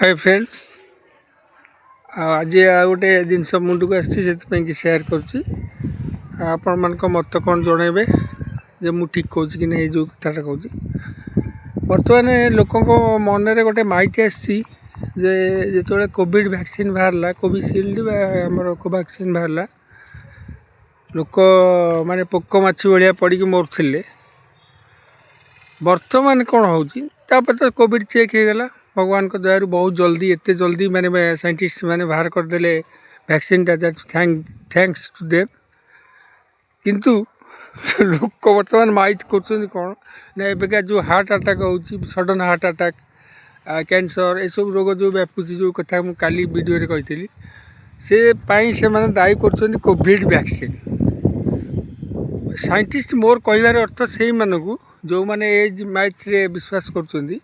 Hi friends आज गोटे जिनस मुंड को आसी सेयार कर मत कौन जनइबे जे मु ठीक कहूँ कि नहीं जो कथाटा कहूँ बर्तमान लोक मन में गोटे माइती आसी जो कोविड वैक्सीन बाहर कोविशील्ड आमर कोवैक्सीन बाहर लोक माने पोक माछी भाया पड़ मरुले बर्तमान कौन हो तो कोविड चेक हो गला भगवान को दयारू बहुत जल्दी एत जल्दी माने साइंटिस्ट माने बाहर करदे वैक्सीन थैंक्स टू देम किंतु लोक बर्तमान माइट कर कौन ना एबिका जो हार्ट अटैक हो सडन हार्ट अटैक कैंसर ये सब रोग जो व्यापुची जो कथा मुझे काली वीडियो कही से मैंने दायी कर कोविड वैक्सीन साइंटिस्ट मोर कहबार अर्थ से मानू जो मैंने एज माइट रे विश्वास कर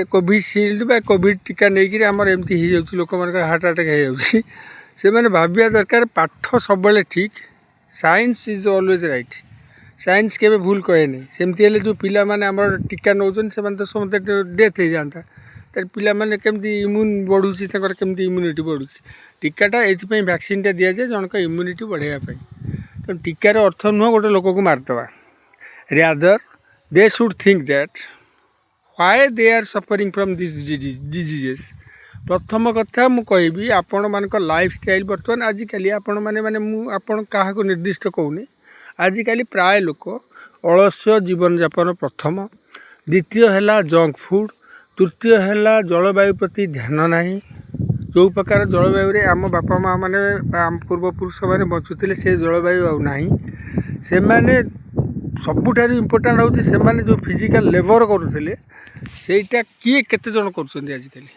कोविशील्ड बा कोविड टीका नहीं आमर एमती हो लोक मान हार्ट अटैक हो मैंने भाविया दरकार पाठ सब ठीक science is always right science के भूल कहे नहीं सेमती जो पिला माने आमर टीका नौ तो समझते डेथ हो जाता तर पिला माने केमती इम्यून बढ़ुची केमती इम्यूनिटी बढ़ुची टीकाटा ये वैक्सीन टा दि जाए जनक इम्यूनिटी बढ़ावाई तो टीकार अर्थ नुह गोटे लोक को मारदे rather they should think that why they are suffering from this diseases प्रथम कथा मु कहि आपण मान लाइफ स्टाइल बर्तमान आजिकल आपण मैंने आपण क्या निर्दिष्ट कहूनी आजिकल प्राय लोक अलस्य जीवन यापन प्रथम द्वितीय है जंक फूड तृतीय है जलवायु प्रति ध्यान नहीं जो प्रकार जलवायु रे आम बापा माँ मैंने पूर्वपुरुष मैंने बचुते से जलवायु आना से मैंने सबुठार इम्पोर्टाट हूँ से मैंने जो फिजिकल लेबर करुले सेटा किए केते जन करें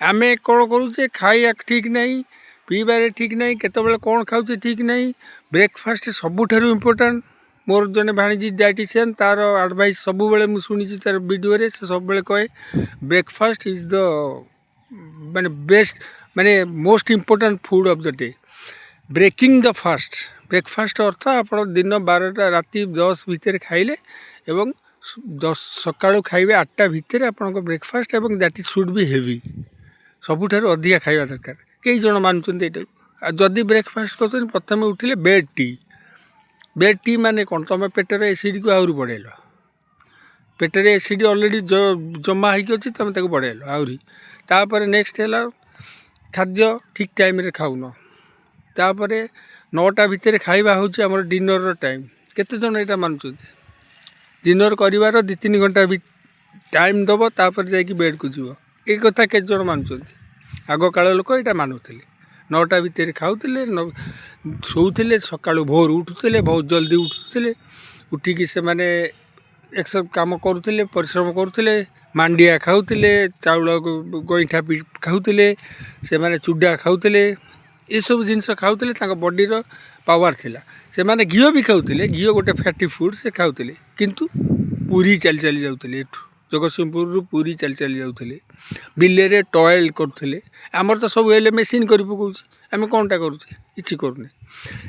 आम कौन करुचे खाया ठीक नहीं पीबारे ठीक नहीं केतबेले कौन खाऊे ठीक नहीं ब्रेकफास्ट सबुठार इम्पोर्टाट मोर जने भाणीजी डायटिशियन तार एडवाइस सब मुझे शुणी तार वीडियो रे से सब कहे ब्रेकफास्ट इज द माने बेस्ट माने most important food of the day breaking the fast breakfast अर्थ आप दिन 12टा राति 10 भितर खाइले एवं 10 सकाळु खाइबे 8टा भितर आपन ब्रेकफास्ट एवं that is should be heavy सबुठार अधिका खाइबा दरकार कई जन मानुचंते एटा जदि ब्रेकफास्ट कर प्रथम उठिले बेड टी माने कौन तुम पेटर एसिड को आहरी बढ़ेल पेटर एसिड ऑलरेडी जमा होगी अच्छी तुम बढ़ेल आहरी तापर नेक्स्ट है खाद्य ठीक टाइम रे खाऊन तापर 9टा भितर खाइबा होची हमर डिनर टाइम केते जन एटा मानुचंती डिनर करिवार 2-3 घंटा भी टाइम दब तापर जाकि बेड को जीव ए कथा के जन मानुचंती आग काल लोक एटा मानुथिले 9टा भितर खाऊले शोले सका भोर उठुले बहुत जल्दी उठुले उठिकी से माने एक्सर काम करुले परिश्रम करुले मांडिया खाऊले चाउल गईठा खाऊले से माने चूड़ा खाऊले ये सब जिनस खाऊले बॉडी रो पावर थिला से माने घी भी खाऊले घी गोटे फैटी फूड से खाऊले किंतु पूरी चली चली जाऊले एठू जगतसिंहपुर रु पूरी चली चली जाऊले बिले टॉयल करुले आमर तो सब एल मेसीन कर पकाउछि आम कौनटा करुचे किसी करूने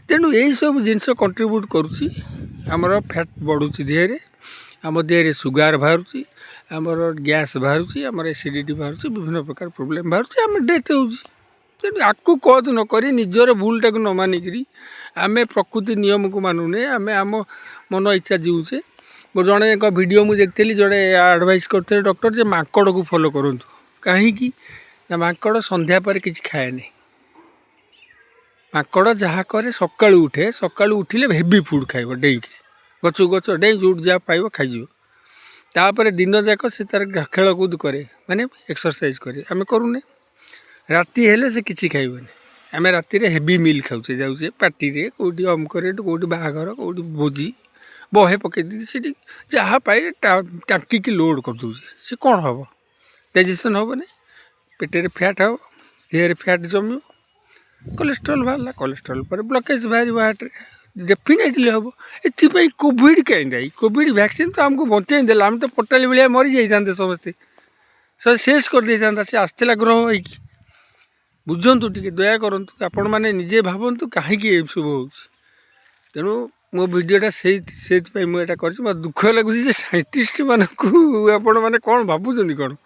तेणु यही सब जिनस कंट्रीब्यूट करुच्ची आमर फैट बढ़ुची देहरे आम देहरे सुगार बाहर आमर गैस बाहर आमर एसिडिटी बाहर विभिन्न प्रकार प्रोब्लेम बाहर आम डेथ हो तेणु आपको कज नक निजर भूलटा को न मानिकी आम प्रकृति नियम को मानुने आम आम मन इच्छा जीवचे जड़े एक वीडियो मुझे देखी जड़े एडवाइस करते डॉक्टर जे माकड़ को फॉलो करूँ कहीं ना माकड़ संध्या पर किसी खाए नहीं माकड़ जहाँ करे सकाळु उठे सकाळु उठिले हेवी फूड खाइब डेईके गच गच डे जो जहाँ पाइब खाइज तापर दिन जाक से तार खेलकूद करे माने एक्सरसाइज करे आम करूने राति हेले से किसी खाइबनी आम राति हेवी मिल खाऊे जाऊे पार्टी रे कौटी अमकरे कौटी बाहागर कौटी भोजी बहे पकई दी जहाँ पाए टाँकी लोड कर दूसरे सी कौन हम डाइजेशन हम नहीं पेटे फैट हम देह फैट जम कोलेस्ट्रोल बाहर कोलेस्ट्रोल पर ब्लकेज बाहर हार्ट डेफिनेटली हम ये कोविड कहीं कोविड वैक्सीन तो आमको बचाई देला आम तो पटाली भाया मरी जाते समस्ते शेष कर दे था सी आसला ग्रह हो बुझंतु टे दया करूँ आपण मैंने निजे भावतु कहीं सब हो तेणु मो भिडटा से मुझे कर दुख लगुच साइंटिस्ट मानक आपण मैंने कौन भावुं कौन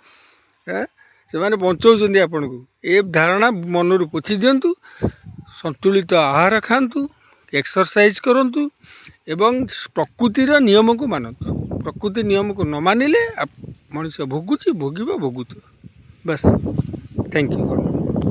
ସେମାନେ ବଞ୍ଚଉଛନ୍ତି ଆପଣଙ୍କୁ। ଏ ଧାରଣା ମନରୁ ପୋଛି ଦିଅନ୍ତୁ। ସନ୍ତୁଳିତ ଆହାର ଖାଆନ୍ତୁ, ଏକ୍ସରସାଇଜ୍ କରନ୍ତୁ ଏବଂ ପ୍ରକୃତିର ନିୟମକୁ ମାନନ୍ତୁ। ପ୍ରକୃତି ନିୟମକୁ ନ ମାନିଲେ ମଣିଷ ଭୋଗୁଛି, ଭୋଗିବ, ଭୋଗୁଥିବ। ବାସ୍। Thank you.